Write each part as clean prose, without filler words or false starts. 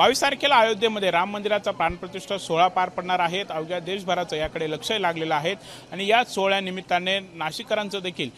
22 तारखेला अयोध्येमध्ये राम मंदिराचा प्राणप्रतिष्ठा सोहळा पार पडणार आहेत। अवघ्या देशभराचं याकडे लक्ष लागलेलं आहे आणि या सोहळ्यानिमित्ताने नाशिककरांचं देखील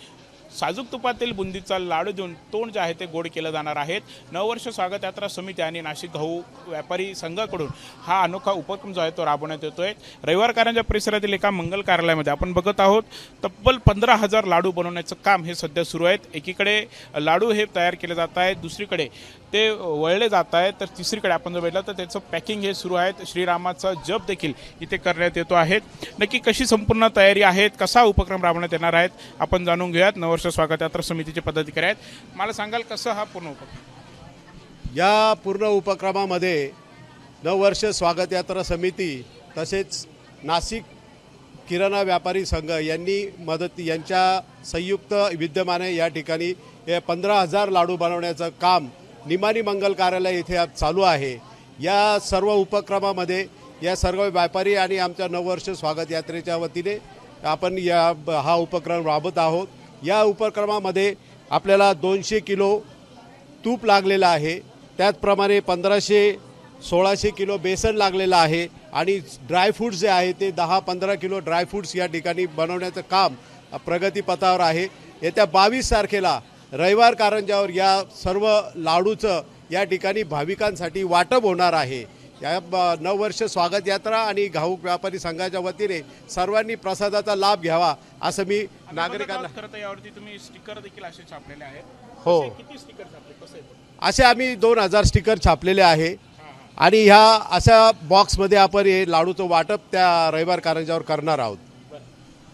साजूक तुपातील बुंदीचा लाडू देऊन तोंड जे आहे ते गोड केलं जाणार आहेत। नववर्ष स्वागत यात्रा समिती आणि नाशिक गहू व्यापारी संघाकडून हा अनोखा उपक्रम जो आहे तो राबवण्यात येतोय। रविवार कारंजा परिसरातील एका मंगल कार्यालयामध्ये आपण बघत आहोत तब्बल 15,000 लाडू बनवण्याचं काम हे सध्या सुरू आहे। एकीकडे लाडू हे तयार केले जात आहेत, दुसरीकडे ते वळले जात आहेत, तर तिसरीकडे आपण जर बघितलं तर त्याचं पॅकिंग हे सुरू आहे। श्रीरामाचा जप देखील इथे करण्यात येतो आहे। नक्की कशी संपूर्ण तयारी आहे, कसा उपक्रम राबवण्यात येणार आहे आपण जाणून घेऊयात। नववर्ष स्वागत यात्रा समितीचे पदाधिकारी आहेत, मला सांगाल कसं हा पूर्ण उपक्रम? या पूर्ण उपक्रमामध्ये नववर्ष स्वागत यात्रा समिती तसेच नाशिक किराणा व्यापारी संघ यांच्या संयुक्त विद्यमाने या ठिकाणी 15,000 लाडू बनवण्याचं काम निमानी मंगल कार्यालय इथे चालू आहे। या सर्व उपक्रमामध्ये या सर्व व्यापारी आणि आमच्या नववर्ष स्वागत यात्रेच्या वतीने आपण हा उपक्रम राबवत आहोत। या उपक्रमामध्ये आपल्याला 200 किलो तूप लागलेलं आहे, त्याचप्रमाणे 1500-1600 किलो बेसन लागलेलं आहे आणि ड्रायफ्रूट्स जे आहे ते 10-15 किलो ड्रायफ्रूट्स या ठिकाणी बनवण्याचं काम प्रगतीपथावर आहे। येत्या 22 तारखेला रविवार कारंजावर या सर्व लाडूचं या ठिकाणी भाविकांसाठी वाटप होणार आहे। या नववर्ष स्वागत यात्रा आणि घाऊक व्यापारी संघाच्या वतीने सर्वांनी प्रसादाचा लाभ घ्यावा असं मी नागरिकांना खरं तर यावरती तुम्ही स्टिकर देखील असे छापलेले आहेत। हो, किती स्टिकर छापले, कसे असे आम्ही 2000 स्टिकर छापलेले आहे आणि ह्या अशा बॉक्समध्ये आपण हे लाडूचं वाटप त्या रविवार कारंजावर करणार आहोत।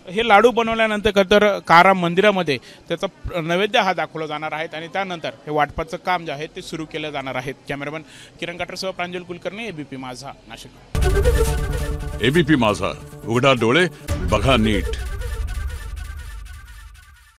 हे लाडू बनवल्यानंतर तर कारा मंदिरामध्ये त्याचा नैवेद्य हा दाखवला जाणार आहे आणि त्यानंतर हे वाटपाचं काम जे आहे ते सुरू केलं जाणार आहे। कॅमेरामन किरण काटरसह प्रांजल कुलकर्णी, एबीपी माझा, नाशिक। एबीपी माझा, उघडा डोळे बघा नीट।